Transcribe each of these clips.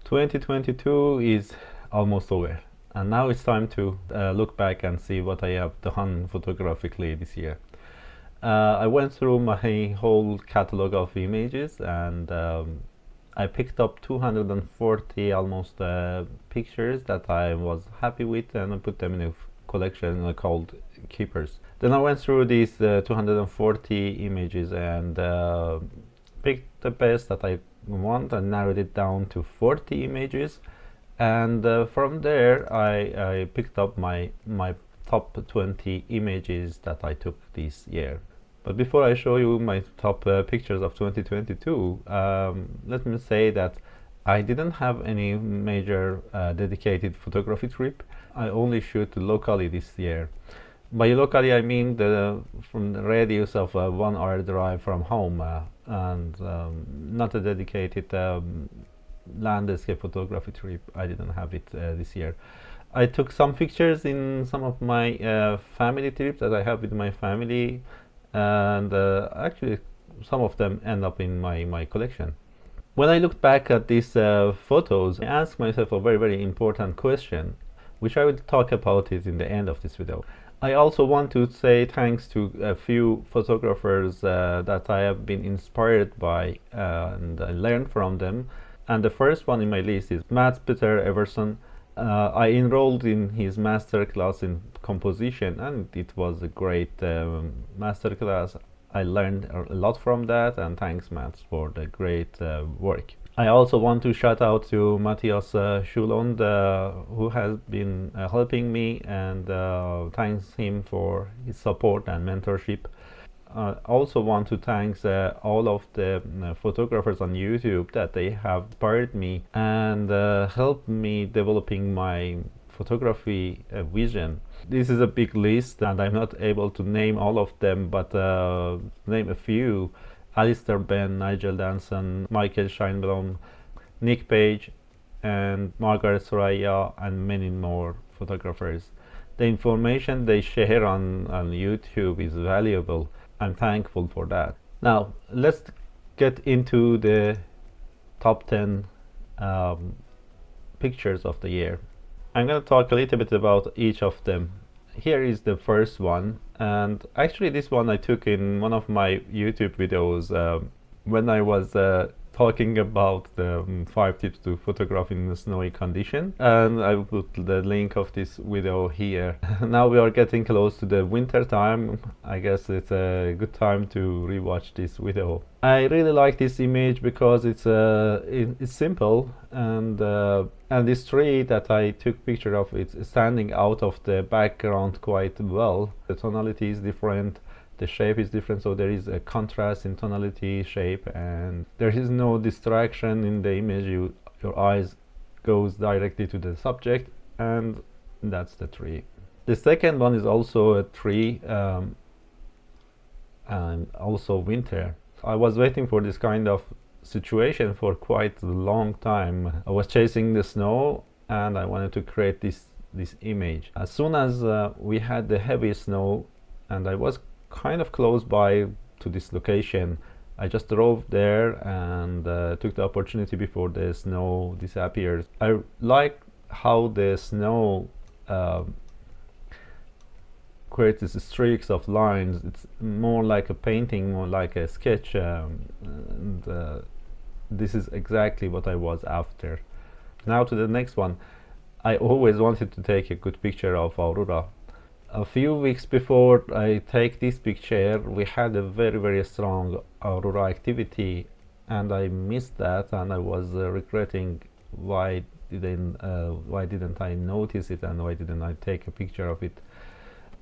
2022 is almost over, and now it's time to look back and see what I have done photographically this year. I went through my whole catalog of images, and I picked up 240 almost pictures that I was happy with, and I put them in a collection called Keepers. Then I went through these 240 images and picked the best that I want and narrowed it down to 40 images, and from there I picked up my top 20 images that I took this year. But before I show you my top pictures of 2022, let me say that I didn't have any major dedicated photography trip. I only shoot locally this year. By locally I mean from the radius of a 1 hour drive from home, and not a dedicated landscape photography trip. I didn't have it this year. I took some pictures in some of my family trips that I have with my family, and actually some of them end up in my collection. When I looked back at these photos, I asked myself a very important question, which I will talk about it in the end of this video. I also want to say thanks to a few photographers that I have been inspired by and I learned from them. And the first one in my list is Matt Peter Everson. I enrolled in his master class in composition, and it was a great master class. I learned a lot from that, and thanks Matt for the great work. I also want to shout out to Matthias Schulund, who has been helping me, and thanks him for his support and mentorship. I also want to thank all of the photographers on YouTube that they have inspired me and helped me developing my photography vision. This is a big list, and I'm not able to name all of them, but name a few. Alistair Ben, Nigel Danson, Michael Scheinblum, Nick Page, and Margaret Soraya, and many more photographers. The information they share on YouTube is valuable. I'm thankful for that. Now, let's get into the top 10 pictures of the year. I'm going to talk a little bit about each of them. Here is the first one, and actually this one I took in one of my YouTube videos when I was talking about the 5 tips to photograph in a snowy condition, and I will put the link of this video here. Now we are getting close to the winter time. I guess it's a good time to rewatch this video. I really like this image because it's simple, and this tree that I took picture of, it's standing out of the background quite well. The tonality is different, the shape is different, so there is a contrast in tonality, shape, and there is no distraction in the image. Your eyes goes directly to the subject, and that's the tree. The second one is also a tree, and also winter. I was waiting for this kind of situation for quite a long time. I was chasing the snow, and I wanted to create this image. As soon as we had the heavy snow, and I was kind of close by to this location, I just drove there and took the opportunity before the snow disappears. I like how the snow creates these streaks of lines. It's more like a painting, more like a sketch, and this is exactly what I was after. Now to the next one. I always wanted to take a good picture of Aurora. A few weeks before I take this picture, we had a very strong aurora activity, and I missed that, and I was regretting why didn't I notice it, and why didn't I take a picture of it.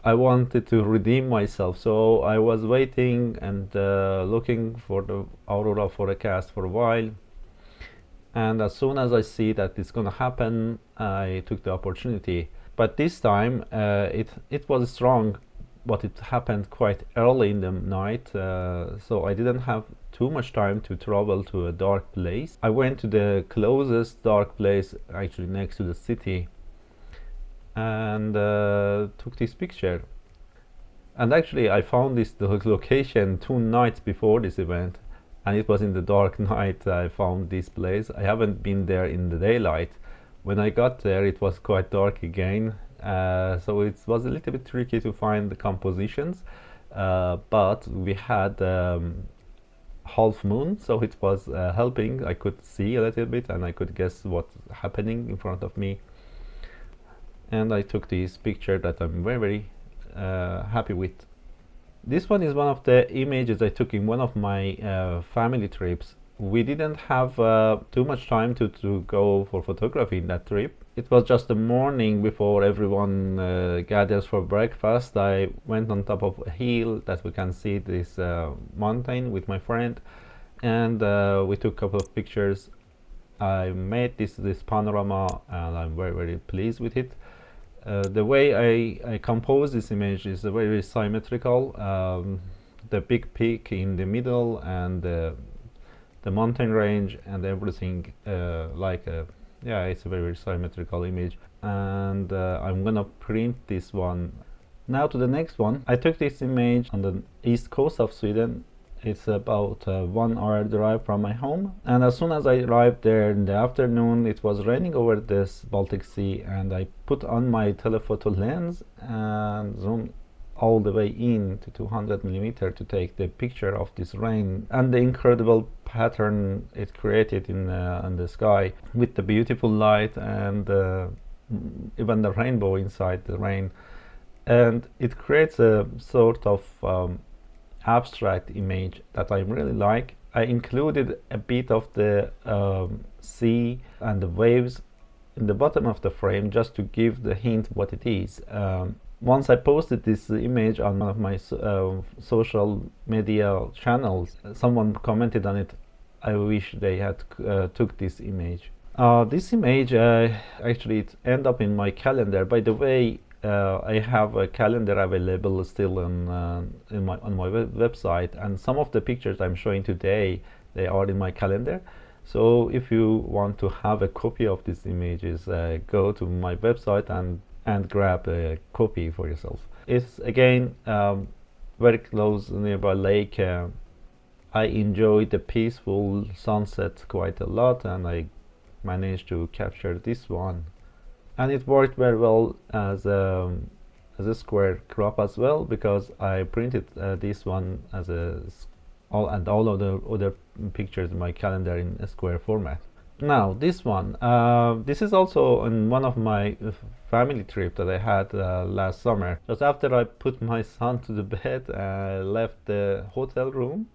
I wanted to redeem myself, so I was waiting and looking for the aurora forecast for a while, and as soon as I see that it's gonna happen, I took the opportunity. But this time it was strong, but it happened quite early in the night, so I didn't have too much time to travel to a dark place. I went to the closest dark place, actually next to the city, and took this picture. And actually I found this location 2 nights before this event, and it was in the dark night I found this place. I haven't been there in the daylight. When I got there it was quite dark again, so it was a little bit tricky to find the compositions, but we had half moon, so it was helping. I could see a little bit and I could guess what's happening in front of me, and I took this picture that I'm very happy with. This one is one of the images I took in one of my family trips. We didn't have too much time to go for photography in that trip. It was just the morning before everyone gathers for breakfast. I went on top of a hill that we can see this mountain with my friend, and we took a couple of pictures. I made this panorama and I'm very pleased with it. The way I compose this image is very symmetrical. The big peak in the middle and the mountain range and everything, yeah, it's a very symmetrical image, and I'm gonna print this one. Now to the next one. I took this image on the east coast of Sweden. It's about 1 hour drive from my home, and as soon as I arrived there in the afternoon, it was raining over this Baltic Sea, and I put on my telephoto lens and zoomed all the way in to 200 millimeter to take the picture of this rain and the incredible pattern it created in the sky with the beautiful light and even the rainbow inside the rain, and it creates a sort of abstract image that I really like. I included a bit of the sea and the waves in the bottom of the frame just to give the hint what it is. Once I posted this image on one of my social media channels, someone commented on it, I wish they had took this image. This image actually it ended up in my calendar. By the way, I have a calendar available still on my website, and some of the pictures I'm showing today, they are in my calendar. So if you want to have a copy of these images, go to my website and grab a copy for yourself. It's again very close nearby lake. I enjoyed the peaceful sunset quite a lot, and I managed to capture this one. And it worked very well as a square crop as well, because I printed this one as all of the other pictures in my calendar in a square format. Now this one, this is also on one of my family trip that I had last summer. Just after I put my son to the bed, I left the hotel room,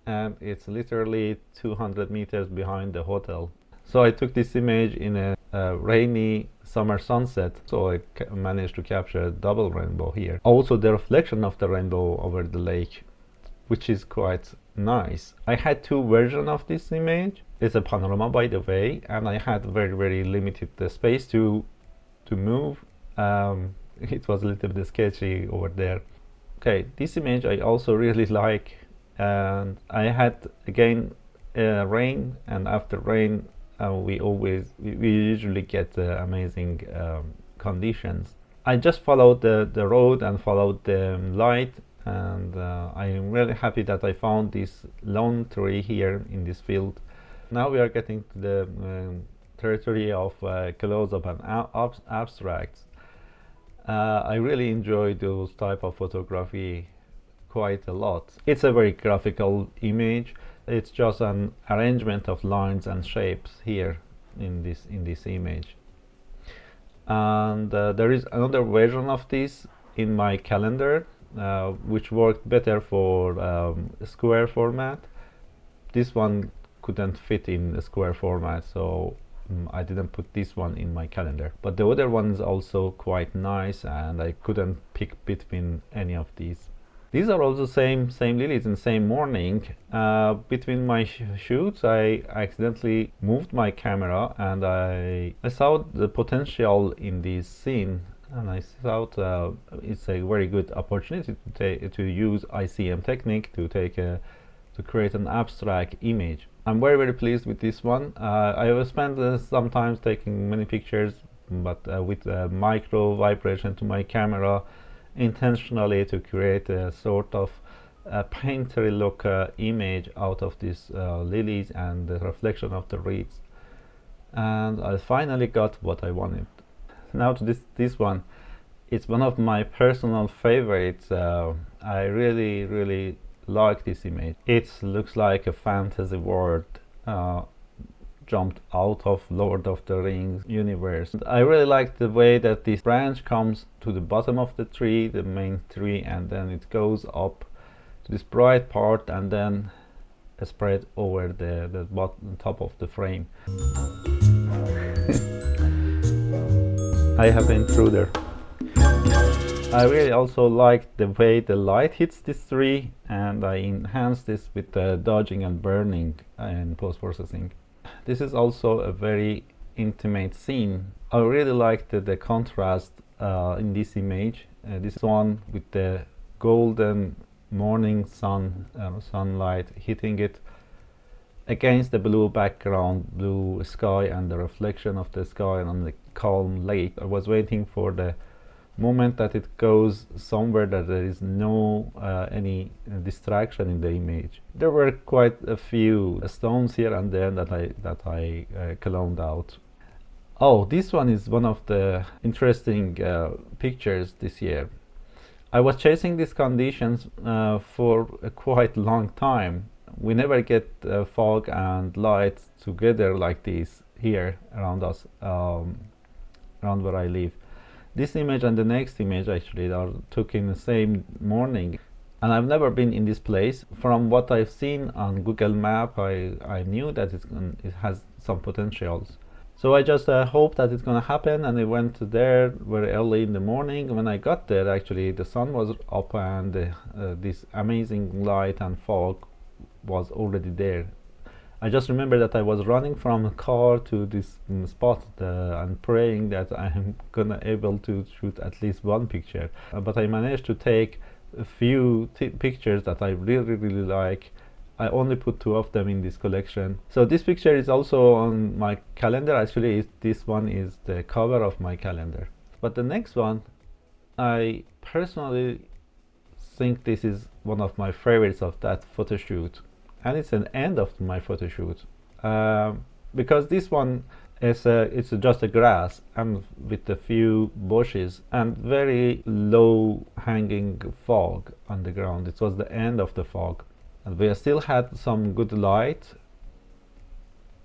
and it's literally 200 meters behind the hotel. So I took this image in a rainy summer sunset, so I managed to capture a double rainbow here. Also the reflection of the rainbow over the lake, which is quite nice. I had two versions of this image. It's a panorama, by the way, and I had very limited space to move. It was a little bit sketchy over there. Okay, this image I also really like, and I had again rain, and after rain we usually get amazing conditions. I just followed the road and followed the light, and I'm really happy that I found this lone tree here in this field. Now we are getting to the territory of close-up and abstracts. I really enjoy those type of photography quite a lot. It's a very graphical image. It's just an arrangement of lines and shapes here in this image. And there is another version of this in my calendar, which worked better for square format. This one couldn't fit in a square format, so I didn't put this one in my calendar. But the other one is also quite nice, and I couldn't pick between any of these. These are also same lilies in same morning. Between my shoots, I accidentally moved my camera, and I saw the potential in this scene, and I thought it's a very good opportunity to use ICM technique to create an abstract image. I'm very pleased with this one. I have spent sometimes taking many pictures, but with micro vibration to my camera, intentionally to create a sort of a painterly look image out of these lilies and the reflection of the reeds, and I finally got what I wanted. Now to this one, it's one of my personal favorites. I really like this image. It looks like a fantasy world jumped out of Lord of the Rings universe. I really like the way that this branch comes to the bottom of the tree, the main tree, and then it goes up to this bright part and then spread over the bottom, top of the frame. I have been through there. I really also like the way the light hits this tree, and I enhanced this with the dodging and burning in post-processing. This is also a very intimate scene. I really like the contrast in this image. This one with the golden morning sunlight hitting it against the blue background, blue sky, and the reflection of the sky on the calm lake. I was waiting for the moment that it goes somewhere that there is no any distraction in the image. There were quite a few stones here and there that I cloned out. Oh, this one is one of the interesting pictures this year. I was chasing these conditions for a quite long time. We never get fog and light together like this here around us, around where I live. This image and the next image actually are took in the same morning, and I've never been in this place. From what I've seen on Google Map, I knew that it has some potentials. So I just hope that it's gonna happen, and I went there very early in the morning. When I got there, actually the sun was up and this amazing light and fog was already there. I just remember that I was running from a car to this spot and praying that I'm gonna able to shoot at least one picture. But I managed to take a few pictures that I really like. I only put 2 of them in this collection. So this picture is also on my calendar. Actually, this one is the cover of my calendar. But the next one, I personally think this is one of my favorites of that photo shoot. And it's an end of my photo shoot because this one is it's just a grass and with a few bushes and very low hanging fog on the ground. It was the end of the fog, and we still had some good light,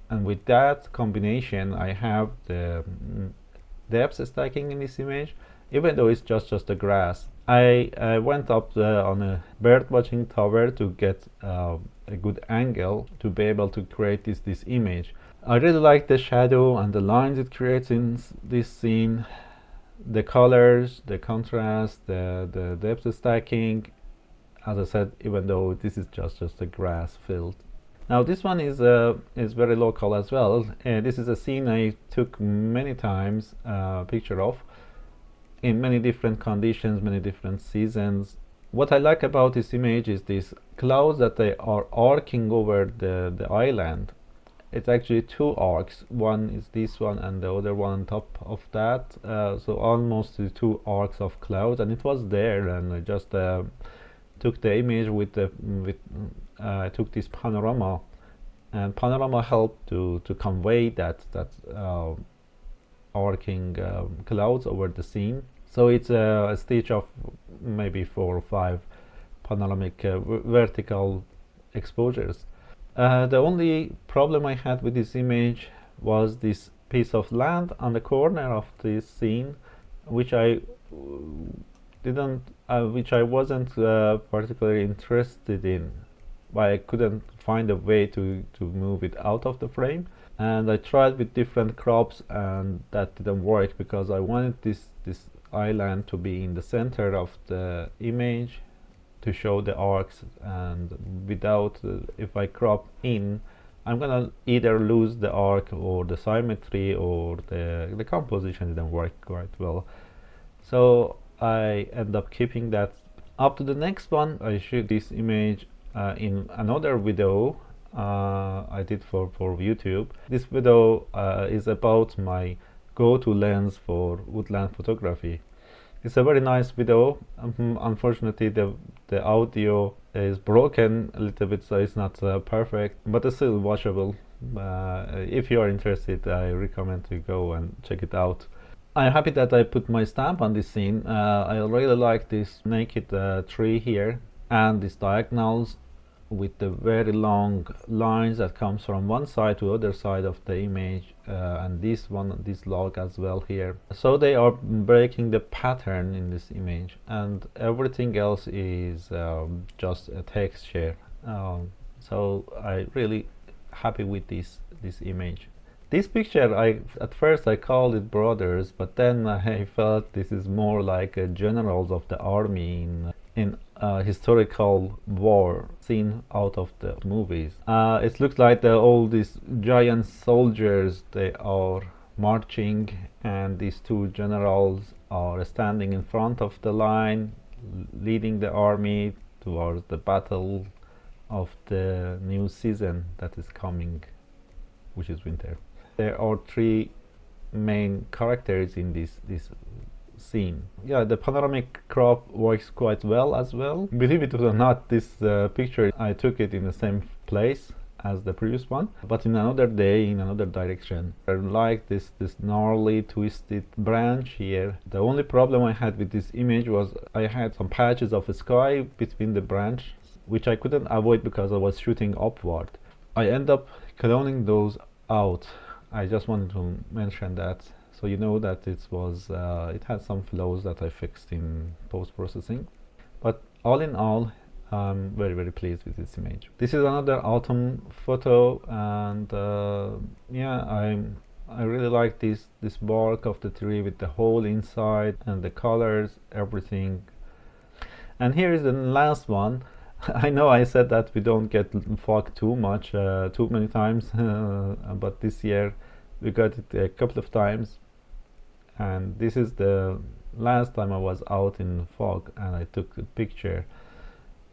and with that combination I have the depth stacking in this image, even though it's just a grass. I went up on a bird watching tower to get a good angle to be able to create this image. I really like the shadow and the lines it creates in this scene, the colors, the contrast, the depth stacking. As I said, even though this is just a grass field. Now this one is very local as well. This is a scene I took many times picture of, in many different conditions, many different seasons. What I like about this image is these clouds that they are arcing over the island. It's actually 2 arcs. One is this one and the other one on top of that. So almost 2 arcs of clouds, and it was there, and I just took the image with I took this panorama, and panorama helped to convey that arcing clouds over the scene. So it's a stitch of maybe 4 or 5 panoramic vertical exposures. The only problem I had with this image was this piece of land on the corner of this scene, which I wasn't particularly interested in, but I couldn't find a way to move it out of the frame. And I tried with different crops, and that didn't work because I wanted this island to be in the center of the image to show the arcs, and without if I crop in, I'm gonna either lose the arc or the symmetry, or the composition didn't work quite well. So I end up keeping that. Up to the next one, I shoot this image in another video I did for YouTube. This video is about my go-to lens for woodland photography. It's a very nice video. Unfortunately, the audio is broken a little bit, so it's not perfect, but it's still watchable. If you are interested, I recommend to go and check it out. I'm happy that I put my stamp on this scene. I really like this naked tree here and these diagonals with the very long lines that comes from one side to other side of the image, and this log as well here. So they are breaking the pattern in this image, and everything else is just a texture. So I really happy with this image. This picture, at first I called it brothers, but then I felt this is more like generals of the army in historical war scene out of the movies. It looks like all these giant soldiers, they are marching, and these two generals are standing in front of the line, leading the army towards the battle of the new season that is coming, which is winter. There are three main characters in this scene. Yeah, the panoramic crop works quite well as well. Believe it or not, this picture I took it in the same place as the previous one, but in another day, in another direction. I like this gnarly twisted branch here. The only problem I had with this image was I had some patches of sky between the branch, which I couldn't avoid because I was shooting upward. I end up cloning those out. I just wanted to mention that, so you know that it had some flaws that I fixed in post-processing. But all in all, I'm very pleased with this image. This is another autumn photo, and yeah, I really like this bark of the tree with the hole inside and the colors, everything. And here is the last one. I know I said that we don't get fog too many times, but this year we got it a couple of times, and this is the last time I was out in fog and I took a picture.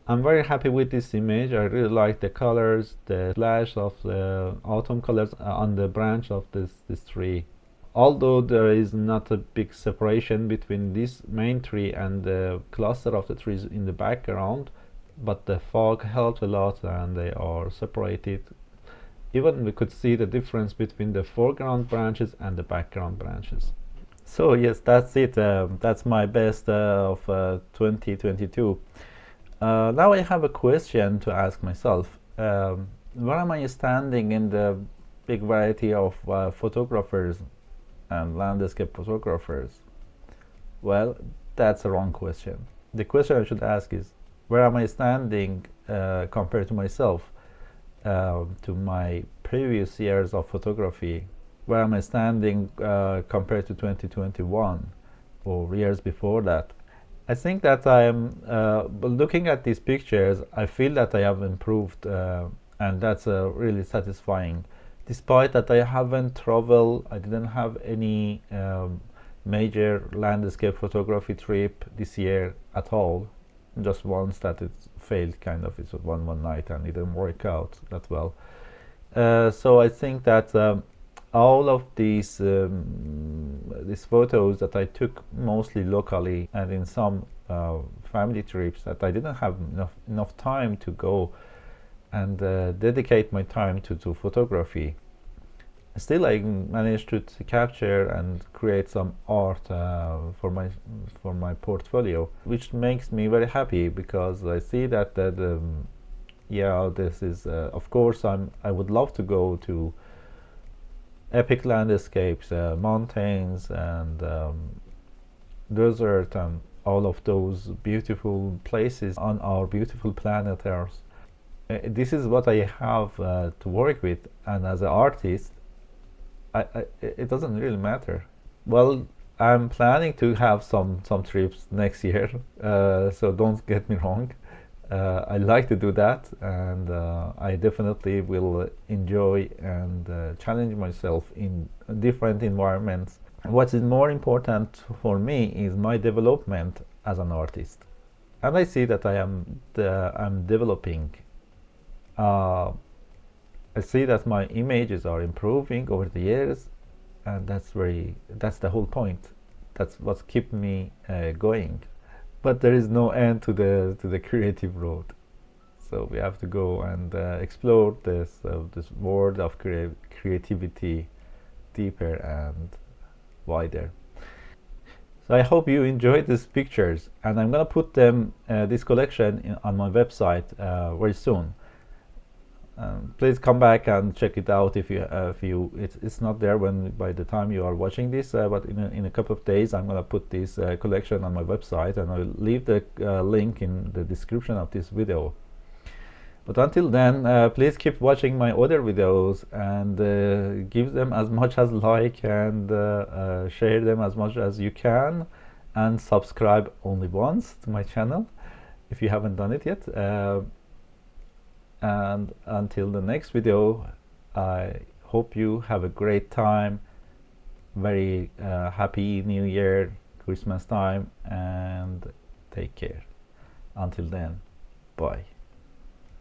I'm very happy with this image. I really like the colors, the flash of the autumn colors on the branch of this tree. Although there is not a big separation between this main tree and the cluster of the trees in the background, but the fog helped a lot and they are separated. Even we could see the difference between the foreground branches and the background branches. So yes, that's it. That's my best of 2022. Now I have a question to ask myself. Where am I standing in the big variety of photographers and landscape photographers? Well, that's a wrong question. The question I should ask is, where am I standing compared to myself, to my previous years of photography? Where am I standing compared to 2021 or years before that? I think that I'm looking at these pictures, I feel that I have improved, and that's really satisfying. Despite that I haven't traveled, I didn't have any major landscape photography trip this year at all. Just once that it failed, kind of. It was one night and it didn't work out that well. So I think that all of these photos that I took mostly locally and in some family trips that I didn't have enough time to go and dedicate my time to photography. Still, I managed to capture and create some art for my portfolio, which makes me very happy because I see that yeah, this is of course I would love to go to epic landscapes, mountains and desert and all of those beautiful places on our beautiful planet Earth. This is what I have to work with, and as an artist, it doesn't really matter. Well, I'm planning to have some trips next year, so don't get me wrong. I like to do that, and I definitely will enjoy and challenge myself in different environments. What is more important for me is my development as an artist, and I see that I'm developing. I see that my images are improving over the years, and that's the whole point. that's what's kept me going. But there is no end to the creative road. So we have to go and explore this world of creativity deeper and wider. So I hope you enjoyed these pictures, and I'm gonna put them this collection on my website very soon. Please come back and check it out if you it's not there when by the time you are watching this, but in a couple of days I'm gonna put this collection on my website, and I'll leave the link in the description of this video. But until then, please keep watching my other videos and give them as much as like, and share them as much as you can, and subscribe only once to my channel if you haven't done it yet. And until the next video, I hope you have a great time. Very happy New Year, Christmas time, and take care. Until then, bye.